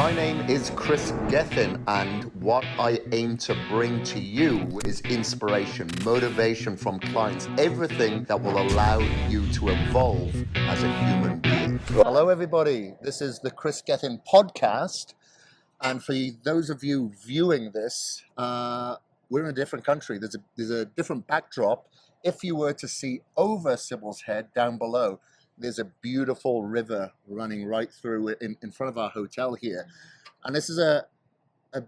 My name is Chris Gethin, and what I aim to bring to you is inspiration, motivation from clients, everything that will allow you to evolve as a human being. Hello, everybody. This is the Chris Gethin podcast. And for those of you viewing this, we're in a different country. There's a different backdrop. If you were to see over Sybil's head down below, there's a beautiful river running right through in front of our hotel here. And this is a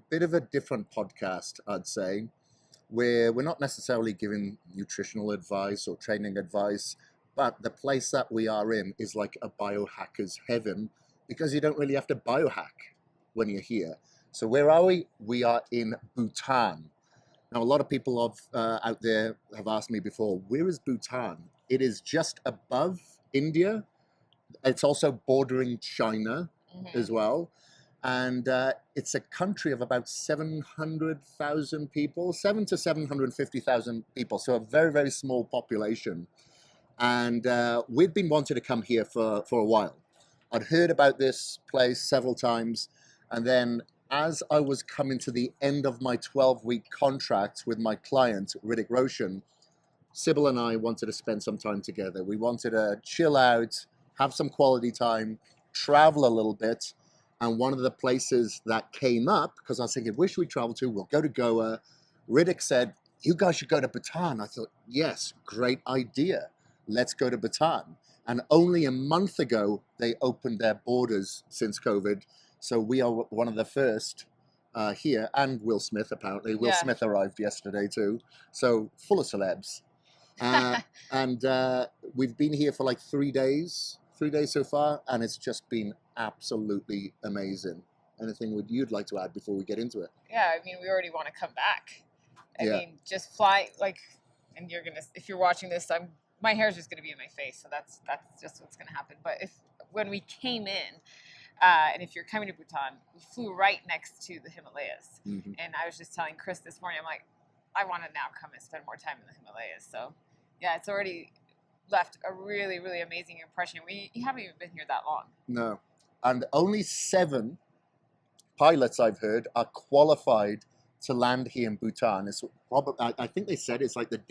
bit of a different podcast, I'd say, where we're not necessarily giving nutritional advice or training advice, but the place that we are in is like a biohacker's heaven because you don't really have to biohack when you're here. So where are we? We are in Bhutan. Now, a lot of people out there have asked me before, where is Bhutan? It is just above India. It's also bordering China as well. And it's a country of about 700,000 people, 7 to 750,000 people. So a very, very small population. And we've been wanting to come here for a while. I'd heard about this place several times. And then as I was coming to the end of my 12-week contract with my client, Riddick Roshan, Sybil and I wanted to spend some time together. We wanted to chill out, have some quality time, travel a little bit. And one of the places that came up, because I was thinking, where should we travel to? We'll go to Goa. Riddick said, you guys should go to Bhutan. I thought, yes, great idea. Let's go to Bhutan. And only a month ago, they opened their borders since COVID. So we are one of the first here, and Will Smith, apparently. Will Smith arrived yesterday too. So full of celebs. And we've been here for like 3 days so far, and it's just been absolutely amazing. Anything you'd like to add before we get into it? Yeah, I mean, we already want to come back. I mean, just fly, like, and you're gonna, if you're watching this, my hair's just gonna be in my face, so that's just what's gonna happen. But when we came in, and if you're coming to Bhutan, we flew right next to the Himalayas. And I was just telling Chris this morning, I'm like, I want to now come and spend more time in the Himalayas. So yeah, it's already left a really, really amazing impression. You haven't even been here that long. No. And only 7 pilots I've heard are qualified to land here in Bhutan. It's probably, I think they said it's like the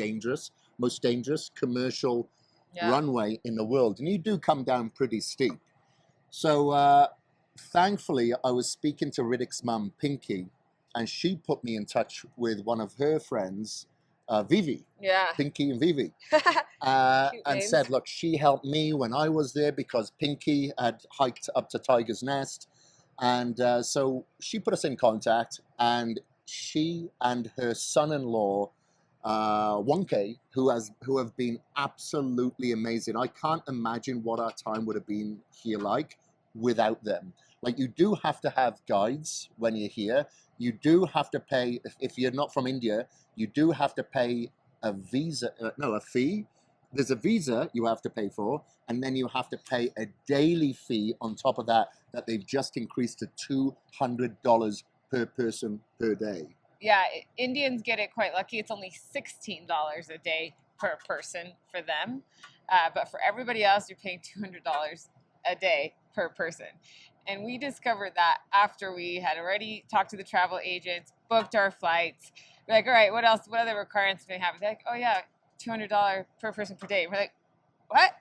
most dangerous commercial runway in the world. And you do come down pretty steep. So thankfully, I was speaking to Riddick's mum, Pinky, and she put me in touch with one of her friends, Vivi. Yeah. Pinky and Vivi. And said, look, she helped me when I was there because Pinky had hiked up to Tiger's Nest. And so she put us in contact, and she and her son-in-law, Wonke, who have been absolutely amazing. I can't imagine what our time would have been here like without them. Like, you do have to have guides when you're here. You do have to pay, if you're not from India, you do have to pay a fee. There's a visa you have to pay for, and then you have to pay a daily fee on top of that they've just increased to $200 per person per day. Yeah, Indians get it quite lucky. It's only $16 a day per person for them. But for everybody else, you're paying $200 a day per person. And we discovered that after we had already talked to the travel agents, booked our flights. We're like, all right, what else? What other requirements do they have? They're like, oh yeah, $200 per person per day. We're like, what?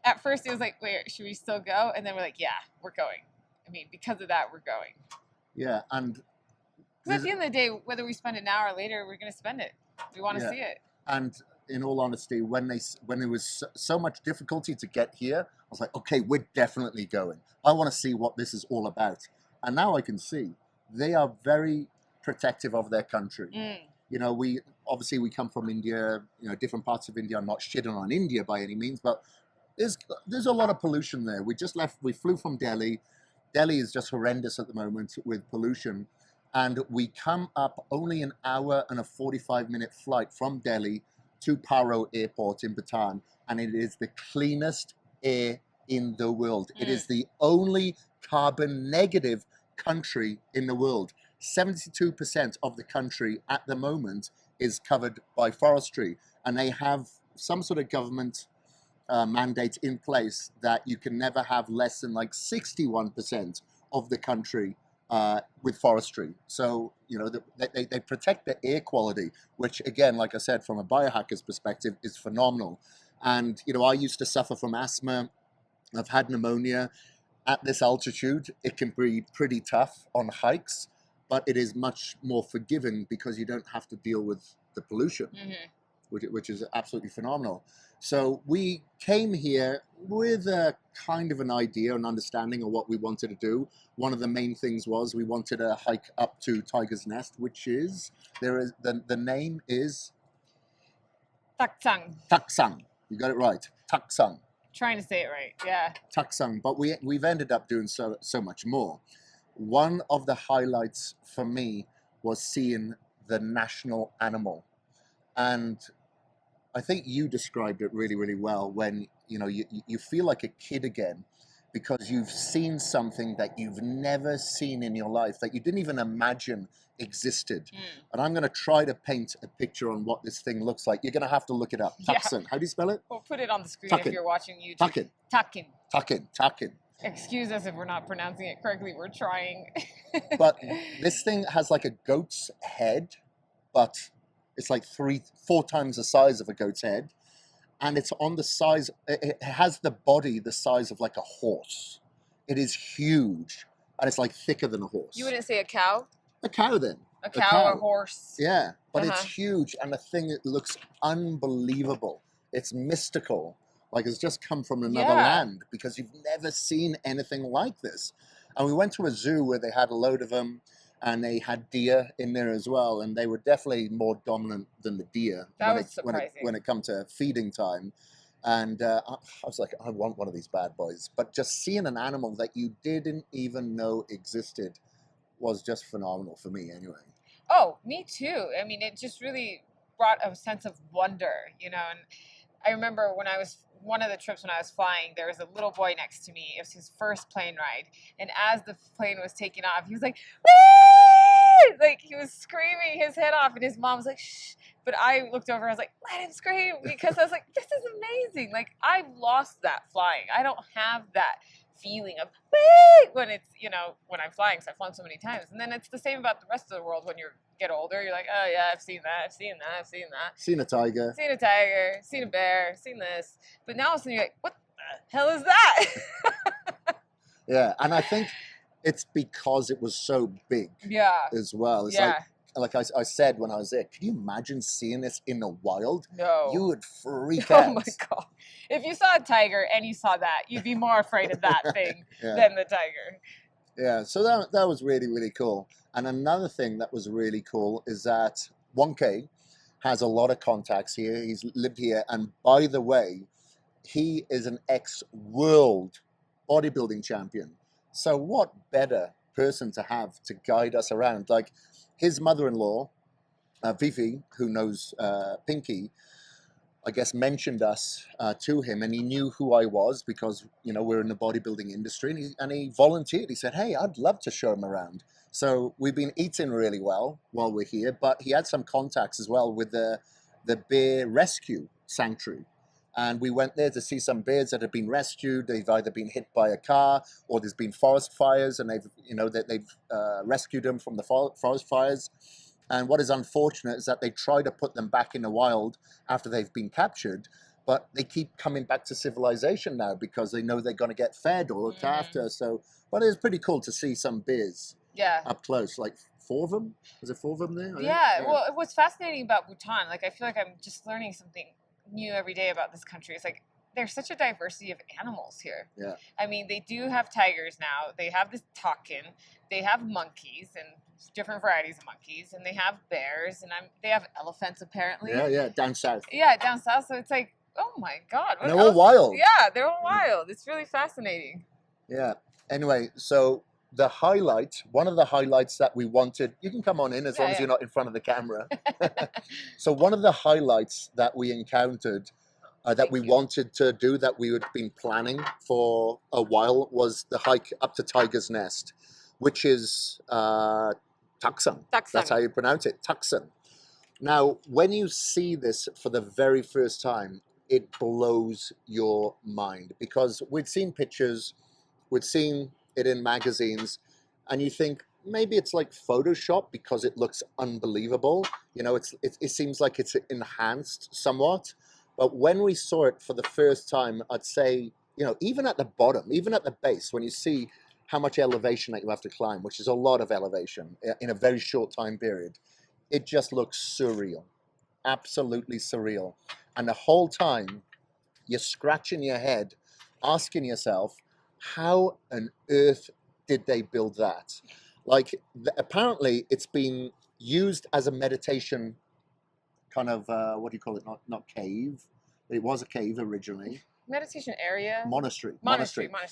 At first it was like, wait, should we still go? And then we're like, yeah, we're going. I mean, because of that, we're going. Yeah, and because at the end of the day, whether we spend an hour later, we're going to spend it. We want to see it. And in all honesty, when there was so much difficulty to get here, I was like, okay, we're definitely going. I want to see what this is all about. And now I can see they are very protective of their country. You know, we come from India, different parts of India. I'm not shitting on India by any means, but there's a lot of pollution there. We flew from Delhi. Delhi is just horrendous at the moment with pollution. And we come up only an hour and a 45-minute flight from Delhi to Paro Airport in Bhutan. And it is the cleanest air in the world. It is the only carbon negative country in the world. 72% of the country at the moment is covered by forestry. And they have some sort of government mandate in place that you can never have less than like 61% of the country with forestry. So, you know, they protect the air quality, which again, like I said, from a biohacker's perspective, is phenomenal. And, you know, I used to suffer from asthma. I've had pneumonia. At this altitude, it can be pretty tough on hikes, but it is much more forgiving because you don't have to deal with the pollution, which is absolutely phenomenal. So we came here with a kind of an idea and understanding of what we wanted to do. One of the main things was we wanted to hike up to Tiger's Nest, which is, the name is Taksang. Taksang. You got it right, Taksang. Trying to say it right, yeah. Taksang, but we've ended up doing so much more. One of the highlights for me was seeing the national animal, and I think you described it really, really well when, you know, you feel like a kid again because you've seen something that you've never seen in your life, that you didn't even imagine existed. And I'm going to try to paint a picture on what this thing looks like. You're going to have to look it up. Yeah. Taksin. How do you spell it? We'll put it on the screen Takin. if you're watching YouTube. Takin. Takin. Takin. Takin. Excuse us if we're not pronouncing it correctly. We're trying. But this thing has like a goat's head, but it's like 3-4 times the size of a goat's head. And it's on the size, it has the body the size of like a horse. It is huge. And it's like thicker than a horse. You wouldn't say a cow? A cow then. A cow or horse? Yeah, but it's huge. And the thing, it looks unbelievable. It's mystical. Like it's just come from another land because you've never seen anything like this. And we went to a zoo where they had a load of them. And they had deer in there as well, and they were definitely more dominant than the deer when it come to feeding time. And I was like, I want one of these bad boys. But just seeing an animal that you didn't even know existed was just phenomenal for me, anyway. Oh, me too. I mean, it just really brought a sense of wonder, you know. And I remember when I was one of the trips when I was flying, there was a little boy next to me. It was his first plane ride. And as the plane was taking off, he was like, "Whee!" Like he was screaming his head off. And his mom was like, "Shh." But I looked over, I was like, let him scream. Because I was like, this is amazing. Like I've lost that flying. I don't have that feeling of "Whee!" when it's, you know, when I'm flying, because I've flown so many times. And then it's the same about the rest of the world when you get older. You're like, oh yeah, I've seen that, I've seen that, I've seen that. Seen a tiger. Seen a tiger, seen a bear, seen this. But now all of a sudden you're like, what the hell is that? Yeah, and I think it's because it was so big as well. It's like I said when I was there, can you imagine seeing this in the wild? No. You would freak out. Oh my God. If you saw a tiger and you saw that, you'd be more afraid of that thing than the tiger. Yeah, so that was really, really cool. And another thing that was really cool is that 1K has a lot of contacts here. He's lived here. And by the way, he is an ex-world bodybuilding champion. So what better person to have to guide us around? Like his mother-in-law, Vivi, who knows Pinky, I guess mentioned us to him, and he knew who I was because, you know, we're in the bodybuilding industry, and he volunteered. He said, hey, I'd love to show him around. So we've been eating really well while we're here, but he had some contacts as well with the bear rescue sanctuary. And we went there to see some bears that have been rescued. They've either been hit by a car or there's been forest fires, and they've rescued them from the forest fires. And what is unfortunate is that they try to put them back in the wild after they've been captured, but they keep coming back to civilization now because they know they're going to get fed or looked after. So, but it was pretty cool to see some bears up close, like 4 of them. Was it 4 of them there? Yeah. Well, what's fascinating about Bhutan, like I feel like I'm just learning something new every day about this country. It's like there's such a diversity of animals here. Yeah. I mean, they do have tigers now. They have this takin. They have monkeys and different varieties of monkeys, and they have bears, and they have elephants apparently. Yeah, down south. Yeah, down south. So it's like, oh my God, they're all wild. Yeah, they're all wild. It's really fascinating. Yeah. Anyway, so one of the highlights that we wanted, you can come on in as long as you're not in front of the camera. So one of the highlights that we encountered that we wanted to do, that we had been planning for a while, was the hike up to Tiger's Nest, which is Taksang. That's how you pronounce it, Taksang. Now, when you see this for the very first time, it blows your mind because we'd seen pictures, we'd seen it in magazines, and you think maybe it's like Photoshop because it looks unbelievable. You know, it seems like it's enhanced somewhat. But when we saw it for the first time, I'd say, you know, even at the bottom, even at the base, when you see how much elevation that you have to climb, which is a lot of elevation in a very short time period, it just looks surreal, absolutely surreal. And the whole time you're scratching your head, asking yourself, how on earth did they build that? Like, apparently it's been used as a meditation kind of, what do you call it? Not cave. It was a cave originally. Meditation area. Monastery.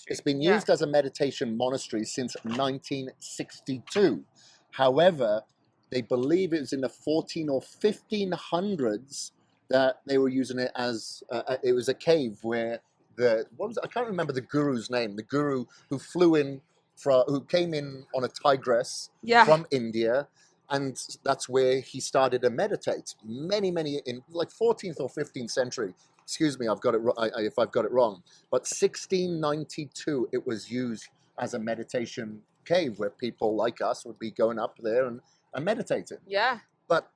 It's been Yeah. used as a meditation monastery since 1962. However, they believe it was in the 14 or 1500s that they were using it as it was a cave where I can't remember the guru's name. The guru who who came in on a tigress Yeah. from India, and that's where he started to meditate. Many in like 14th or 15th century. Excuse me, I've got it. If I've got it wrong, but 1692 it was used as a meditation cave where people like us would be going up there and meditating. Yeah. But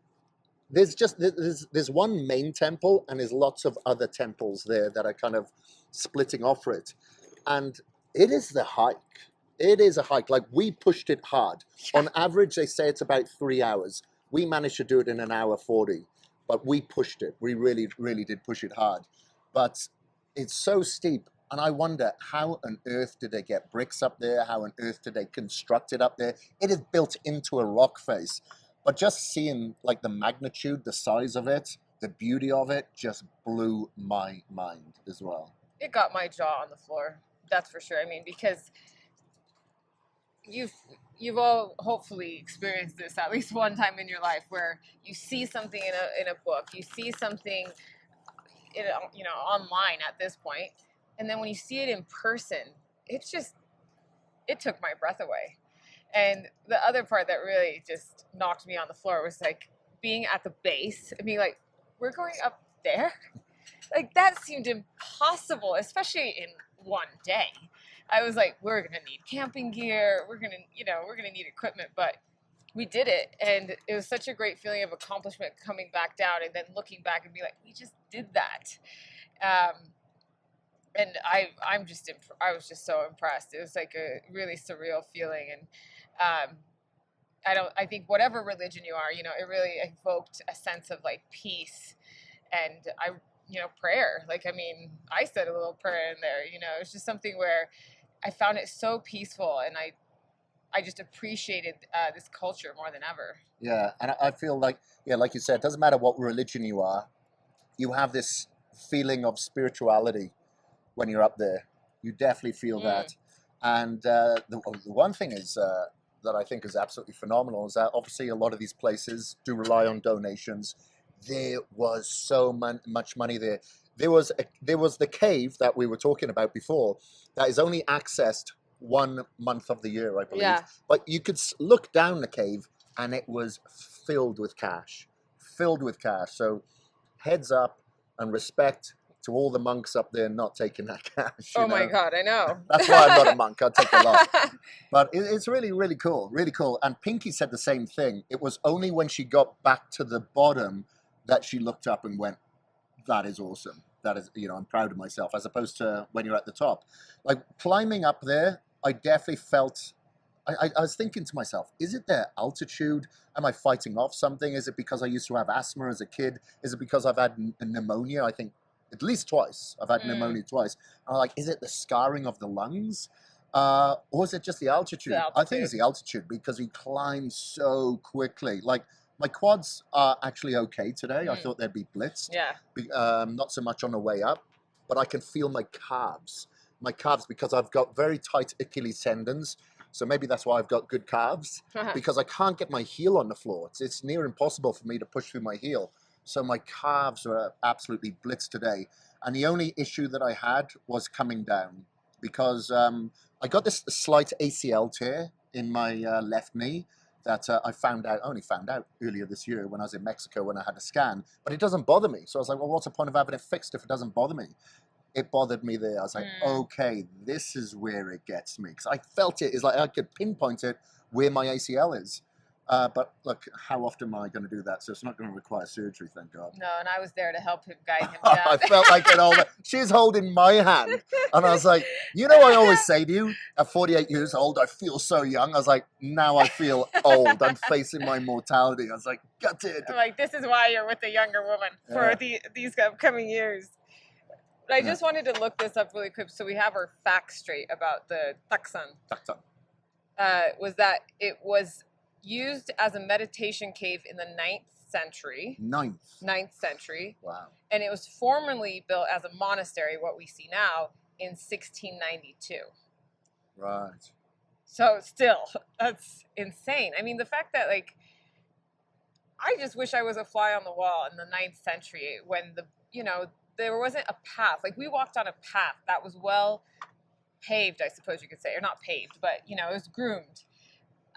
there's one main temple, and there's lots of other temples there that are kind of splitting off it, and it is the hike. It is a hike. Like, we pushed it hard. On average, they say it's about 3 hours. We managed to do it in an hour 40, but we pushed it. We really, really did push it hard. But it's so steep, and I wonder, how on earth did they get bricks up there? How on earth did they construct it up there? It is built into a rock face. But just seeing like the magnitude, the size of it, the beauty of it just blew my mind as well. It got my jaw on the floor. That's for sure. I mean, because you've all hopefully experienced this at least one time in your life, where you see something in a book, you see something in online at this point, and then when you see it in person, it took my breath away. And the other part that really just knocked me on the floor was like being at the base and being like, we're going up there? Like, that seemed impossible, especially in one day. I was like, we're gonna need camping gear, we're gonna need equipment, but we did it, and it was such a great feeling of accomplishment coming back down and then looking back and be like, we just did that. And I was just so impressed. It was like a really surreal feeling, and I think whatever religion you are, it really evoked a sense of like peace and prayer. Like, I mean, I said a little prayer in there, it's just something where I found it so peaceful, and I just appreciated this culture more than ever. Yeah, and I feel like, like you said, it doesn't matter what religion you are, you have this feeling of spirituality when you're up there. You definitely feel that. And the one thing is that I think is absolutely phenomenal is that obviously a lot of these places do rely on donations. There was so much money there. There was the cave that we were talking about before that is only accessed 1 month of the year, I believe. Yeah. But you could look down the cave and it was filled with cash. So heads up and respect to all the monks up there not taking that cash. Oh my God, I know. That's why I'm not a monk. I take a lot. But it's really, really cool. Really cool. And Pinky said the same thing. It was only when she got back to the bottom that she looked up and went, that is awesome. That is, I'm proud of myself, as opposed to when you're at the top. Like, climbing up there, I definitely felt, I was thinking to myself, is it the altitude? Am I fighting off something? Is it because I used to have asthma as a kid? Is it because I've had pneumonia? I think at least twice. I've had pneumonia twice. I'm like, is it the scarring of the lungs? Or is it just the altitude? I think it's the altitude, because we climb so quickly. Like, my quads are actually okay today. I thought they'd be blitzed. Yeah. Not so much on the way up, but I can feel my calves, because I've got very tight Achilles tendons. So maybe that's why I've got good calves, because I can't get my heel on the floor. It's near impossible for me to push through my heel. So my calves are absolutely blitzed today. And the only issue that I had was coming down, because I got this slight ACL tear in my left knee that I only found out earlier this year when I was in Mexico when I had a scan, but it doesn't bother me. So I was like, well, what's the point of having it fixed if it doesn't bother me? it bothered me there. I was like, okay, this is where it gets me. Because I felt it. It's like I could pinpoint it where my ACL is. But look, how often am I going to do that? So it's not going to require surgery, thank God. No, and I was there to help him guide him I down. felt like it all. She's holding my hand. And I was like, you know, I always say to you, at 48 years old, I feel so young. I was like, now I feel old. I'm facing my mortality. I was like, got it. I'm like, this is why you're with a younger woman for these upcoming years. But I just wanted to look this up really quick so we have our facts straight about the Taksan. Was that it was used as a meditation cave in the 9th century. 9th century. Wow. And it was formerly built as a monastery, what we see now, in 1692. Right. So still, that's insane. I mean, the fact that, like, I just wish I was a fly on the wall in the 9th century when there wasn't a path. Like, we walked on a path that was well paved, I suppose you could say, or not paved, but, it was groomed.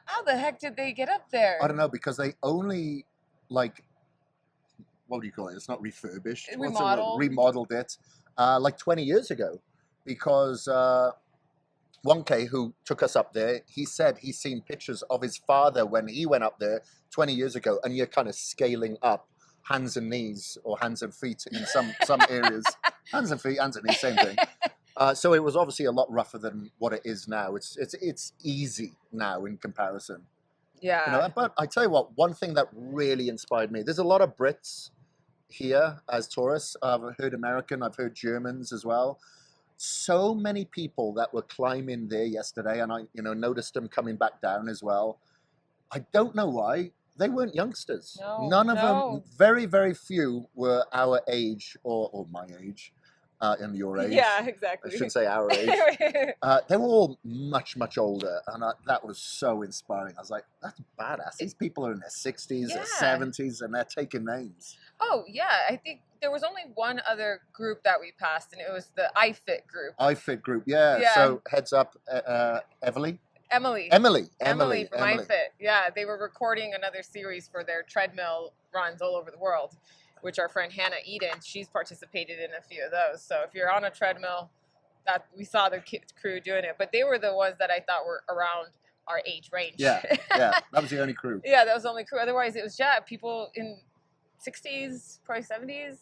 How the heck did they get up there? I don't know, because they only, like, what do you call it? It's not refurbished. Remodeled it, like 20 years ago. Because Wonke, who took us up there, he said he's seen pictures of his father when he went up there 20 years ago, and you're kind of scaling up hands and knees, or hands and feet in some areas. Hands and feet, hands and knees, same thing. So it was obviously a lot rougher than what it is now. It's easy now in comparison. Yeah. But I tell you what, one thing that really inspired me. There's a lot of Brits here as tourists. I've heard American. I've heard Germans as well. So many people that were climbing there yesterday, and I noticed them coming back down as well. I don't know why. They weren't youngsters. No, None of them. Very, very few were our age or my age. And your age. Yeah, exactly. I shouldn't say our age. They were all much, much older, and that was so inspiring. I was like, that's badass. These people are in their 60s or 70s, and they're taking names. Oh, yeah. I think there was only one other group that we passed, and it was the iFit group. iFit group, yeah. So heads up, Emily from iFit. Yeah, they were recording another series for their treadmill runs all over the world, which our friend Hannah Eden, she's participated in a few of those. So if you're on a treadmill, that we saw the crew doing it. But they were the ones that I thought were around our age range. Yeah, that was the only crew. Yeah, that was the only crew. Otherwise, it was people in 60s, probably 70s,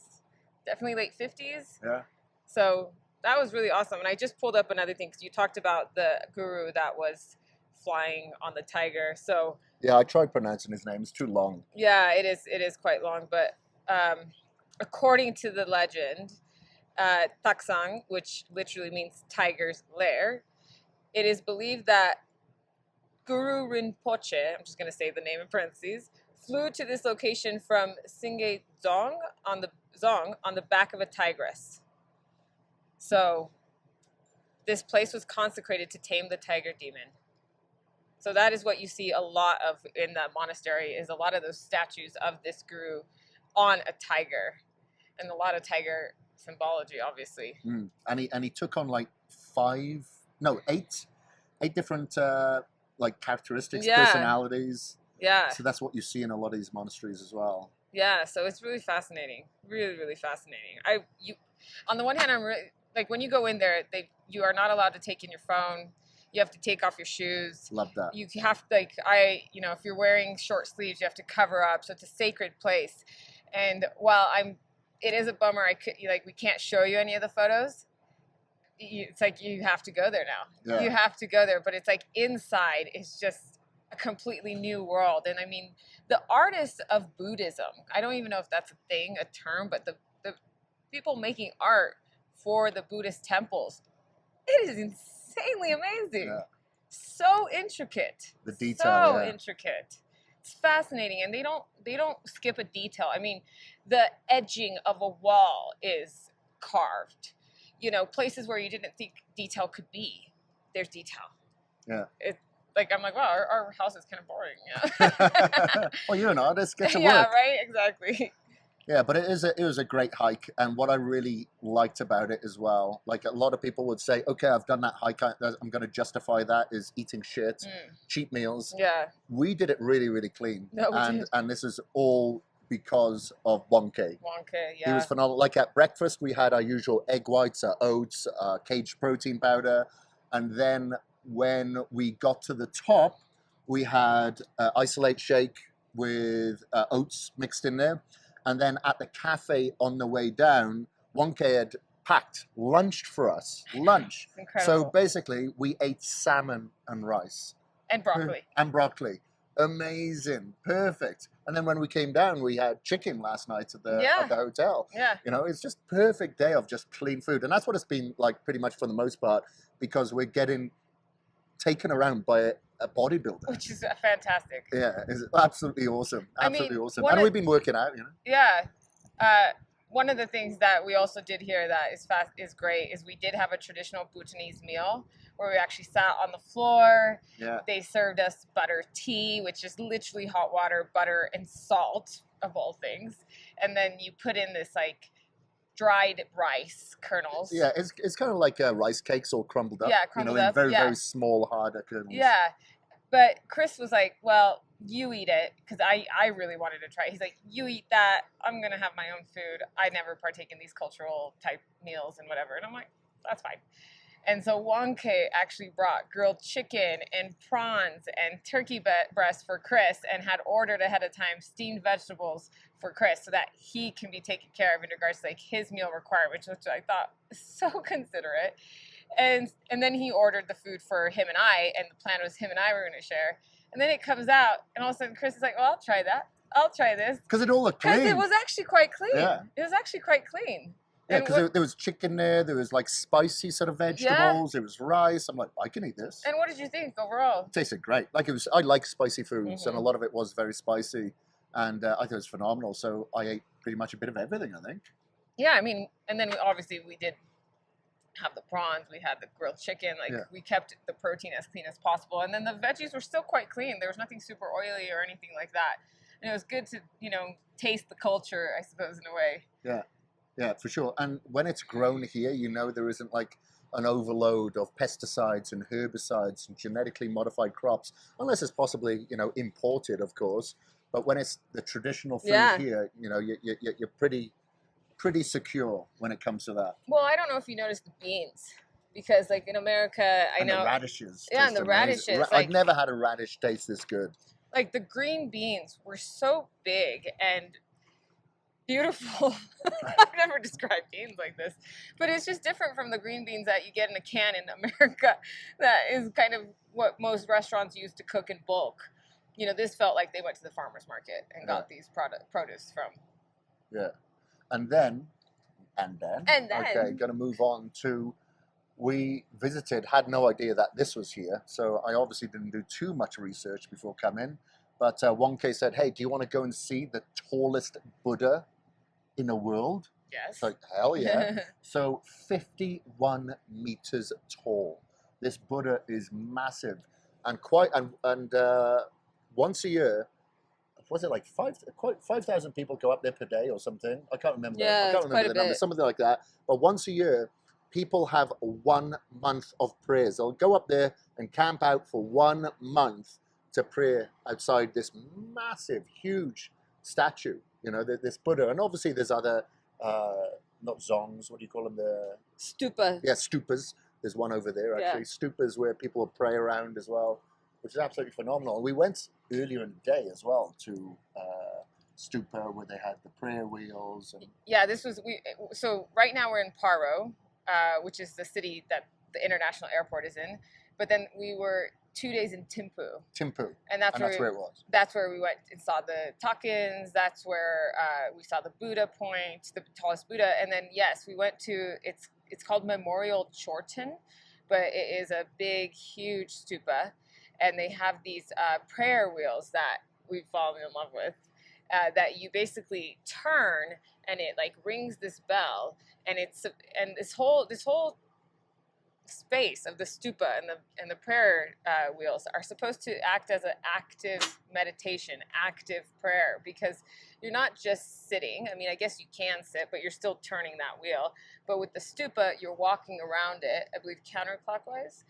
definitely late 50s. Yeah. So that was really awesome. And I just pulled up another thing because you talked about the guru that was flying on the tiger. So yeah, I tried pronouncing his name. It's too long. Yeah, it is quite long, but according to the legend, Taksang, which literally means tiger's lair, it is believed that Guru Rinpoche, I'm just going to say the name in parentheses, flew to this location from Singe Dzong on the back of a tigress. So this place was consecrated to tame the tiger demon. So that is what you see a lot of in the monastery, is a lot of those statues of this guru on a tiger, and a lot of tiger symbology, obviously. And he took on like 8 different like characteristics, personalities. Yeah. So that's what you see in a lot of these monasteries as well. Yeah. So it's really fascinating. Really, really fascinating. On the one hand, I'm really, like, when you go in there, you are not allowed to take in your phone. You have to take off your shoes. Love that. You have to, if you're wearing short sleeves, you have to cover up. So it's a sacred place. And while it is a bummer, we can't show you any of the photos. It's like you have to go there now. Yeah. You have to go there, but it's like inside is just a completely new world. And I mean, the artists of Buddhism, I don't even know if that's a term, but the people making art for the Buddhist temples, it is insanely amazing. Yeah. So intricate. The detail. So intricate. It's fascinating, and they don't skip a detail. I mean, the edging of a wall is carved. Places where you didn't think detail could be, there's detail. Yeah. I'm like, wow, our house is kind of boring. Yeah. Well, you're an artist. Get to work. Yeah, right. Exactly. Yeah, but it was a great hike, and what I really liked about it as well, like a lot of people would say, okay, I've done that hike, I'm going to justify that as eating shit, cheap meals. Yeah. We did it really, really clean, and this is all because of Wonke. Wonka, He yeah. was phenomenal. Like at breakfast, we had our usual egg whites, oats, caged protein powder. And then when we got to the top, we had isolate shake with oats mixed in there. And then at the cafe on the way down, Wonke had packed lunched for us. Lunch. It's incredible. So basically, we ate salmon and rice. And broccoli. And broccoli. Amazing. Perfect. And then when we came down, we had chicken last night at the hotel. Yeah. You know, it's just perfect day of just clean food. And that's what it's been like pretty much for the most part, because we're getting taken around by a bodybuilder. Which is fantastic. Yeah, it's absolutely awesome. Absolutely awesome. And we've been working out, you know. Yeah. One of the things that we also did here that is great is we did have a traditional Bhutanese meal where we actually sat on the floor. Yeah. They served us butter tea, which is literally hot water, butter, and salt, of all things. And then you put in this like dried rice kernels. Yeah, it's kind of like rice cakes all crumbled up. Yeah, crumbled up. In very, very small, harder kernels. Yeah. But Chris was like, well, you eat it, because I really wanted to try it. He's like, you eat that, I'm going to have my own food. I never partake in these cultural type meals and whatever. And I'm like, that's fine. And so Wonke actually brought grilled chicken and prawns and turkey breast for Chris, and had ordered ahead of time steamed vegetables for Chris so that he can be taken care of in regards to like his meal requirements, which I thought was so considerate. And then he ordered the food for him and I, and the plan was him and I were going to share. And then it comes out, and all of a sudden Chris is like, well, I'll try that. I'll try this. Because it all looked clean. Because it was actually quite clean. Yeah. It was actually quite clean. Yeah, because there was chicken there was like spicy sort of vegetables, there was rice. I'm like, I can eat this. And what did you think overall? It tasted great. Like I like spicy foods, and a lot of it was very spicy, and I thought it was phenomenal. So I ate pretty much a bit of everything, I think. Yeah, I mean, and then we did have the prawns, we had the grilled chicken, we kept the protein as clean as possible, and then the veggies were still quite clean. There was nothing super oily or anything like that, and it was good to taste the culture, I suppose, in a way. Yeah, for sure. And when it's grown here, there isn't like an overload of pesticides and herbicides and genetically modified crops, unless it's possibly imported, of course. But when it's the traditional food here, you're pretty secure when it comes to that. Well, I don't know if you noticed the beans, because like in America, I know the radishes. Yeah, and the radishes. I've never had a radish taste this good. Like the green beans were so big and beautiful. I've never described beans like this, but it's just different from the green beans that you get in a can in America. That is kind of what most restaurants use to cook in bulk. This felt like they went to the farmer's market and got these produce from. Yeah. And then, okay, going to move on to, we visited, had no idea that this was here, so I obviously didn't do too much research before coming, but Wonke said, hey, do you want to go and see the tallest Buddha in the world? Yes. It's like, hell yeah. So 51 meters tall. This Buddha is massive, and once a year, was it like 5,000 people go up there per day or something? I can't remember. Yeah, I can't remember the number. Something like that. But once a year, people have 1 month of prayers. They'll go up there and camp out for 1 month to pray outside this massive, huge statue. This Buddha, and obviously there's other, not zongs. What do you call them? The stupa. Yeah, stupas. There's one over there actually. Yeah. Stupas where people will pray around as well, which is absolutely phenomenal. We went earlier in the day as well to Stupa, where they had the prayer wheels. And so right now we're in Paro, which is the city that the international airport is in. But then we were 2 days in Thimphu. And that's where it was. That's where we went and saw the Takins. That's where we saw the Buddha point, the tallest Buddha. And then, yes, we went to, it's called Memorial Chorten, but it is a big, huge stupa. And they have these prayer wheels that we've fallen in love with, that you basically turn and it like rings this bell, and this whole space of the stupa and the prayer wheels are supposed to act as an active meditation, active prayer, because you're not just sitting. I mean, I guess you can sit, but you're still turning that wheel. But with the stupa, you're walking around it, I believe counterclockwise,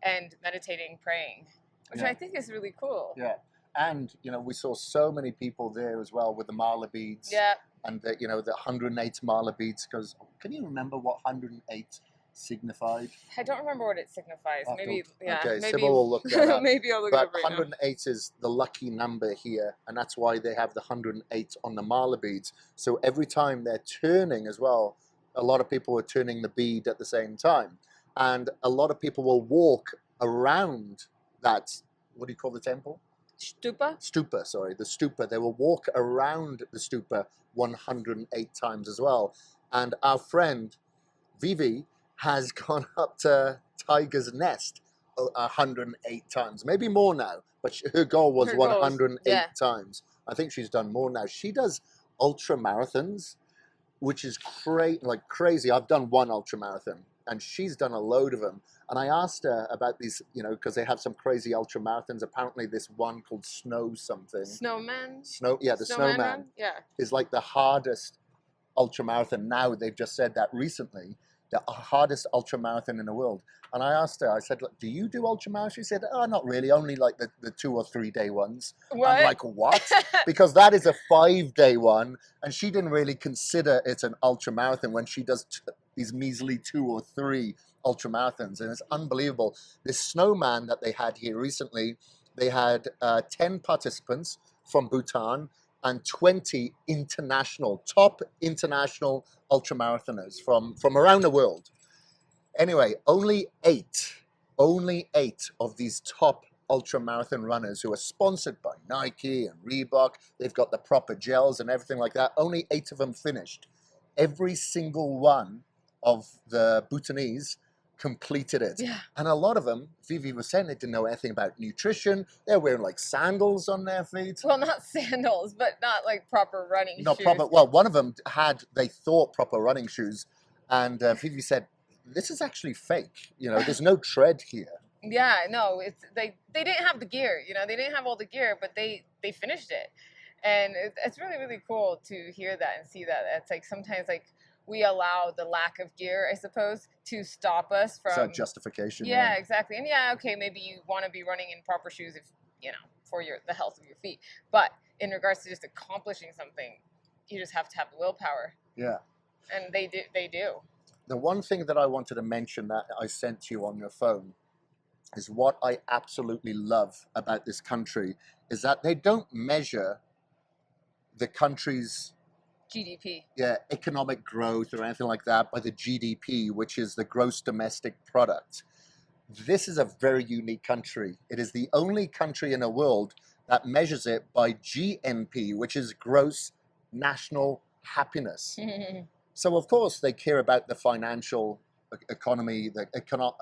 and meditating, praying, which I think is really cool. Yeah. And, we saw so many people there as well with the mala beads. Yeah. And, the 108 mala beads. Because can you remember what 108 signified? I don't remember what it signifies. Maybe, yeah. Okay, maybe, Sybil will look that up. maybe I'll look it But up right now. 108 is the lucky number here. And that's why they have the 108 on the mala beads. So every time they're turning as well, a lot of people are turning the bead at the same time. And a lot of people will walk around that, what do you call the temple? Stupa? Stupa, sorry, the stupa. They will walk around the stupa 108 times as well. And our friend Vivi has gone up to Tiger's Nest 108 times, maybe more now, but her goal was 108 times. I think she's done more now. She does ultra marathons, which is crazy. I've done one ultra marathon, and she's done a load of them. And I asked her about these, because they have some crazy ultra marathons. Apparently, this one called Snow something. Snowman? The Snowman is like the hardest ultra marathon. Now they've just said that recently, the hardest ultra marathon in the world. And I asked her, I said, look, do you do ultra marathon? She said, oh, not really, only like the 2 or 3 day ones. What? I'm like, what? Because that is a 5-day one, and she didn't really consider it an ultra marathon when she does these measly 2 or 3 ultra marathons. And it's unbelievable. This Snowman that they had here recently, they had 10 participants from Bhutan and 20 top international ultramarathoners from around the world. Anyway, only eight of these top ultramarathon runners who are sponsored by Nike and Reebok, they've got the proper gels and everything like that, only 8 of them finished. Every single one of the Bhutanese completed it. Yeah. And a lot of them, Vivi was saying, they didn't know anything about nutrition. They're wearing like sandals on their feet. Well, not sandals, but not like proper running shoes. Not proper. Well, one of them had, they thought, proper running shoes. And Vivi said, this is actually fake. There's no tread here. Yeah, no, they didn't have the gear. They didn't have all the gear, but they finished it. And it's really, really cool to hear that and see that. It's like sometimes like we allow the lack of gear, I suppose, to stop us from... It's a justification. Yeah, exactly. And yeah, okay, maybe you want to be running in proper shoes if, for the health of your feet. But in regards to just accomplishing something, you just have to have the willpower. Yeah. And they do. The one thing that I wanted to mention that I sent to you on your phone is what I absolutely love about this country is that they don't measure the country's GDP. Yeah, economic growth or anything like that by the GDP, which is the gross domestic product. This is a very unique country. It is the only country in the world that measures it by GNP, which is gross national happiness. So of course they care about the financial economy, the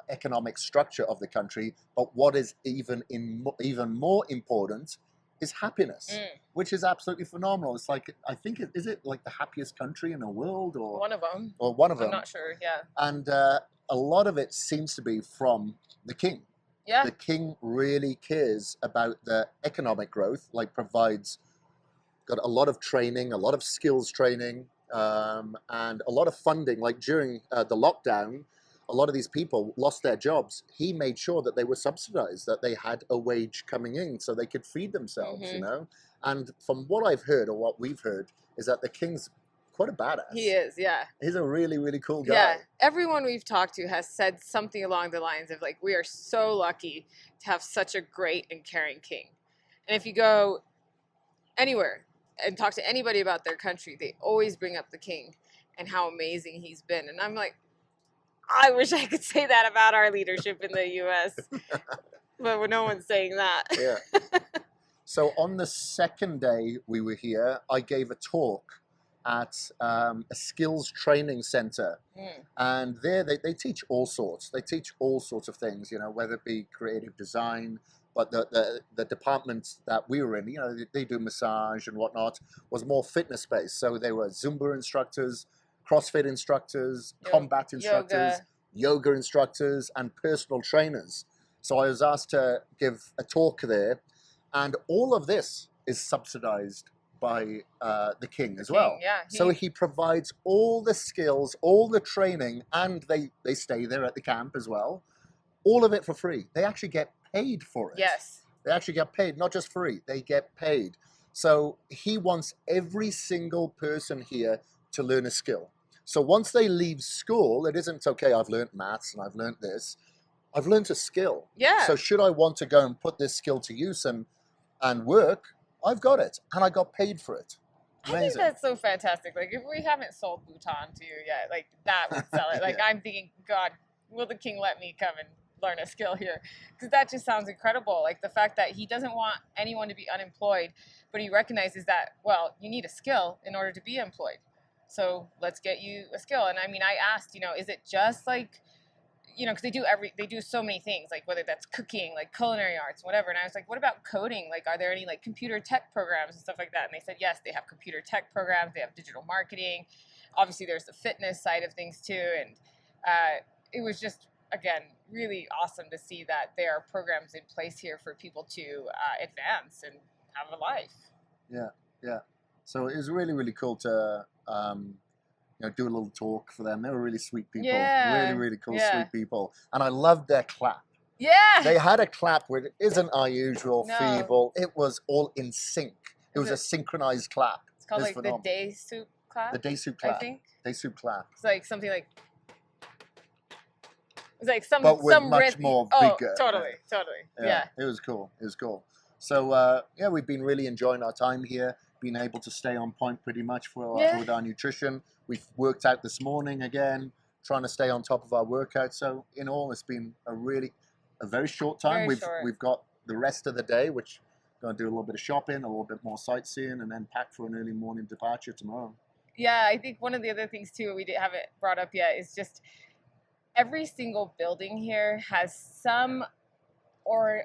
economic structure of the country, but what is even more important is happiness, which is absolutely phenomenal. It's like, I think, is it like the happiest country in the world, or one of them? Or one of them. I'm not sure. Yeah. And a lot of it seems to be from the king. Yeah. The king really cares about the economic growth. Got a lot of training, a lot of skills training, and a lot of funding. Like during the lockdown, a lot of these people lost their jobs. He made sure that they were subsidized, that they had a wage coming in so they could feed themselves, And from what I've heard, or what we've heard, is that the king's quite a badass. He is, yeah. He's a really, really cool guy. Yeah, everyone we've talked to has said something along the lines of, like, we are so lucky to have such a great and caring king. And if you go anywhere and talk to anybody about their country, they always bring up the king and how amazing he's been. And I'm like, I wish I could say that about our leadership in the U.S., but no one's saying that. Yeah. So on the second day we were here, I gave a talk at a skills training center. And there they teach all sorts. They teach all sorts of things, whether it be creative design, but the departments that we were in, they do massage and whatnot, was more fitness-based. So they were Zumba instructors, CrossFit instructors, combat instructors, yoga instructors, and personal trainers. So I was asked to give a talk there, and all of this is subsidized by the king as well. Yeah, so he provides all the skills, all the training, and they stay there at the camp as well. All of it for free. They actually get paid for it. Yes. They actually get paid, not just free, they get paid. So he wants every single person here to learn a skill. So once they leave school, it isn't okay, I've learned maths and I've learned this. I've learned a skill. Yeah. So should I want to go and put this skill to use and work, I've got it. And I got paid for it. Amazing. I think that's so fantastic. Like, if we haven't sold Bhutan to you yet, like, that would sell it. Like, Yeah. I'm thinking, God, will the king let me come and learn a skill here? Because that just sounds incredible. Like, the fact that he doesn't want anyone to be unemployed, but he recognizes that, well, you need a skill in order to be employed. So let's get you a skill. And I mean, I asked, is it just like, because they do so many things, like whether that's cooking, like culinary arts, whatever. And I was like, what about coding? Like, are there any like computer tech programs and stuff like that? And they said, yes, they have computer tech programs. They have digital marketing. Obviously, there's the fitness side of things too. And it was just, again, really awesome to see that there are programs in place here for people to advance and have a life. Yeah. So it was really, really cool to do a little talk for them. They were really sweet people. Yeah. Really, really cool, sweet people. And I loved their clap. Yeah. They had a clap where it isn't our usual No. feeble. It was all in sync. It was a synchronized clap. It's called like phenomenal. the day soup clap. The day soup clap. I think. Day soup clap. It's like something like. It's like some much rhythm. more Oh, vigor. totally. Yeah. It was cool. So we've been really enjoying our time here. Been able to stay on point pretty much with our nutrition. We've worked out this morning again, trying to stay on top of our workout. So in all, it's been a very short time. We've got the rest of the day, which we're going to do a little bit of shopping, a little bit more sightseeing, and then pack for an early morning departure tomorrow. Yeah, I think one of the other things too we haven't brought up yet is just every single building here has some, or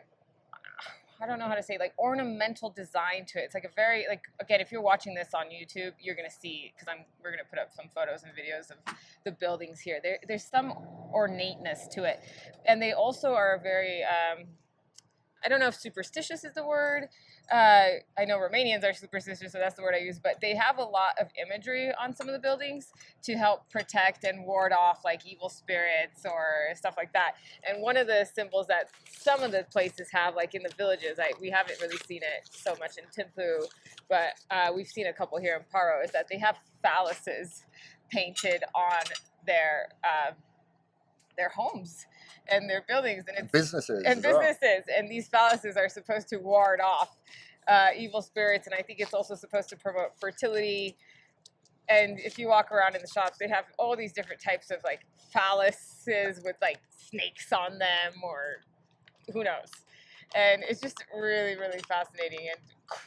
I don't know how to say, like ornamental design to it. It's like a very, like, again, if you're watching this on YouTube, you're going to see, because we're going to put up some photos and videos of the buildings here. There's some ornateness to it. And they also are very, I don't know if superstitious is the word. I know Romanians are superstitious, so that's the word I use, but they have a lot of imagery on some of the buildings to help protect and ward off like evil spirits or stuff like that. And one of the symbols that some of the places have, like in the villages, we haven't really seen it so much in Thimphu, but we've seen a couple here in Paro, is that they have phalluses painted on their homes and their buildings and businesses. And these phalluses are supposed to ward off evil spirits, and I think it's also supposed to promote fertility. And if you walk around in the shops, they have all these different types of like phalluses with like snakes on them, or who knows. And it's just really, really fascinating and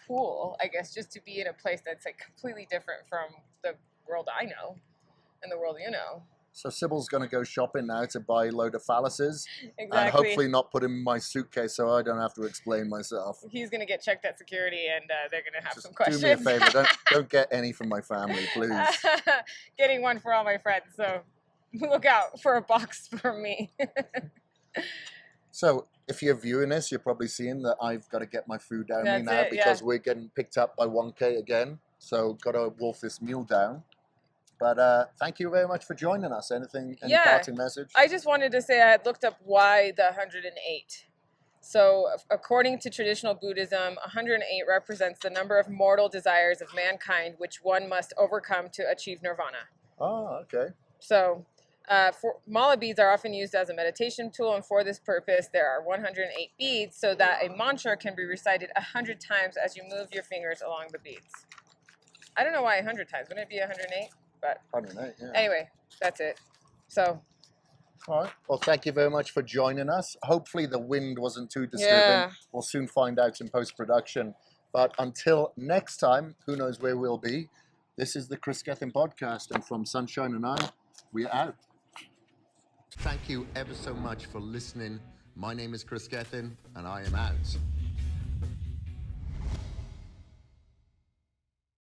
cool, I guess, just to be in a place that's like completely different from the world I know and the world you know. So Sybil's going to go shopping now to buy a load of phalluses. Exactly. And hopefully not put them in my suitcase so I don't have to explain myself. He's going to get checked at security and they're going to have some questions. Do me a favor, don't get any from my family, please. Getting one for all my friends, so look out for a box for me. So if you're viewing this, you're probably seeing that I've got to get my food down me now because we're getting picked up by 1K again. So got to wolf this meal down. But thank you very much for joining us. Any parting message? I just wanted to say I had looked up why the 108. So according to traditional Buddhism, 108 represents the number of mortal desires of mankind which one must overcome to achieve nirvana. Oh, okay. So mala beads are often used as a meditation tool, and for this purpose there are 108 beads so that a mantra can be recited 100 times as you move your fingers along the beads. I don't know why 100 times. Wouldn't it be 108? But 108, yeah. Anyway, that's it. So. All right. Well, thank you very much for joining us. Hopefully the wind wasn't too disturbing. Yeah. We'll soon find out in post-production. But until next time, who knows where we'll be. This is the Chris Gethin podcast, and from Sunshine and I, we're out. Thank you ever so much for listening. My name is Chris Gethin, and I am out.